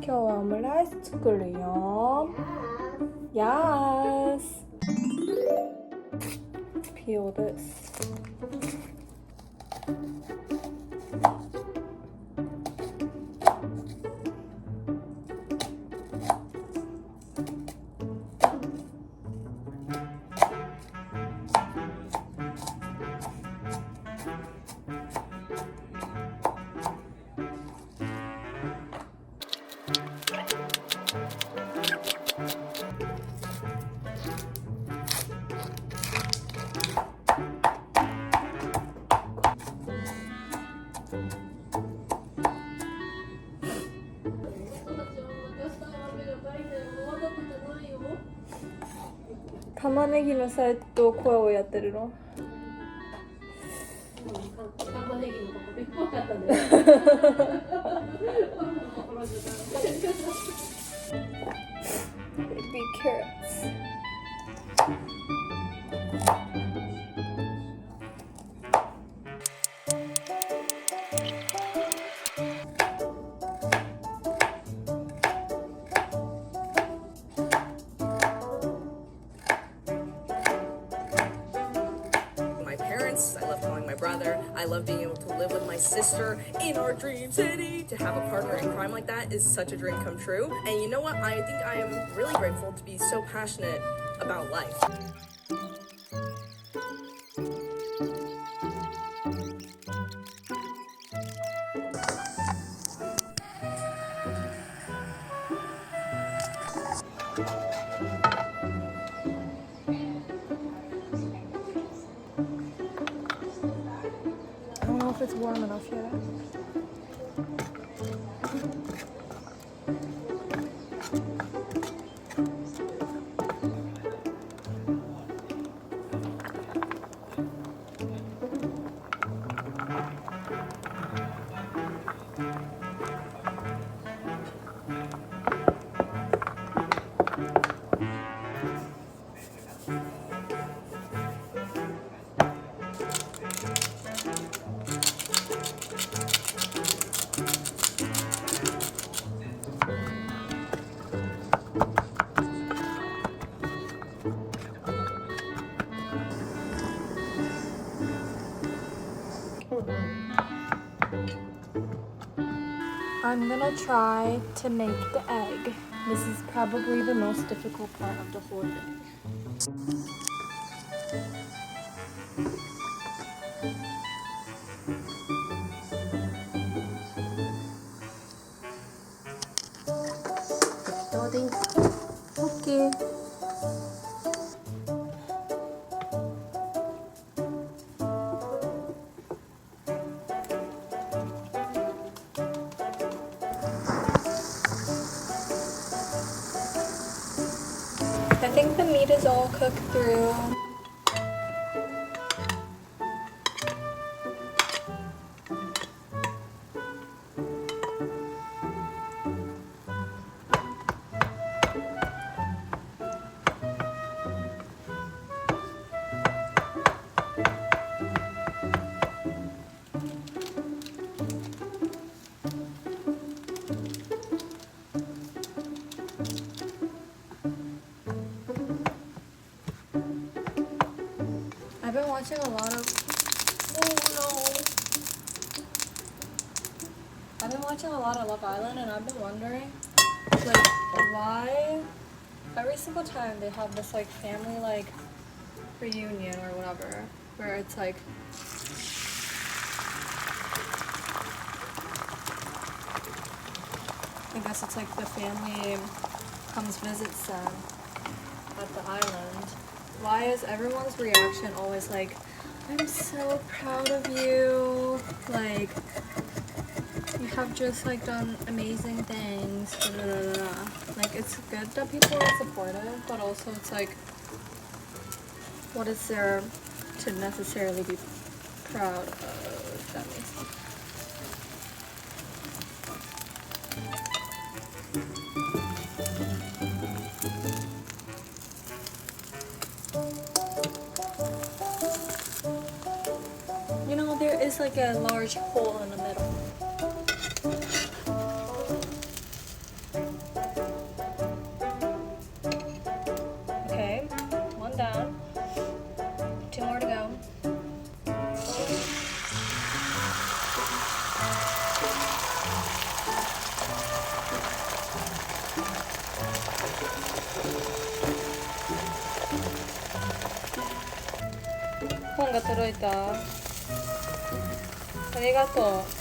今日はオムライス作るよ。Yes. Peel this.玉ねぎのサイト声をやってるの。玉ねぎのことびっくりかったんだよ。Baby carrots. I love calling my brother. I love being able to live with my sister in our dream city. To have a partner in crime like that is such a dream come true. And you know what? I think I am really grateful to be so passionate about life. I don't know if it's warm enough yet. I'm gonna try to make the egg. This is probably the most difficult part of the whole thing. Okay. I think the meat is all cooked through. I've been watching a lot of I've been watching a lot of Love Island, and I've been wondering like why every single time they have this like family like reunion or whatever where it's like I guess it's like the family comes visits them at the island. Why is everyone's reaction always like, I'm so proud of you, like, you have just like done amazing things, da, da, da, da. Like, it's good that people are supportive, but also it's like, what is there to necessarily be proud of, if that makes sense. You know, there is like a large hole in the middle. 本が届いた。ありがとう。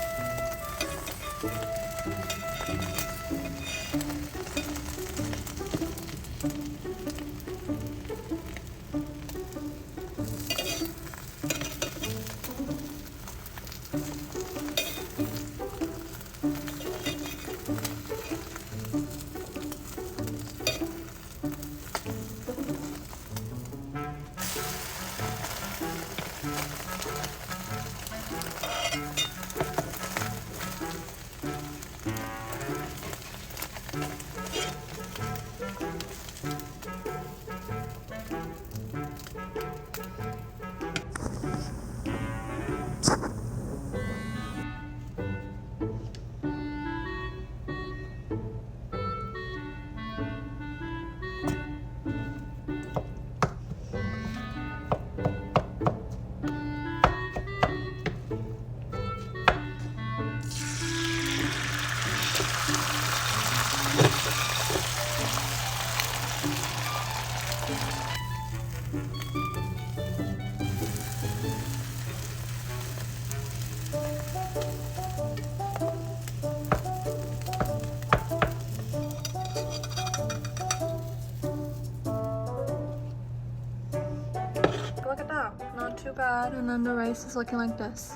Look at that, not too bad. And then the rice is looking like this.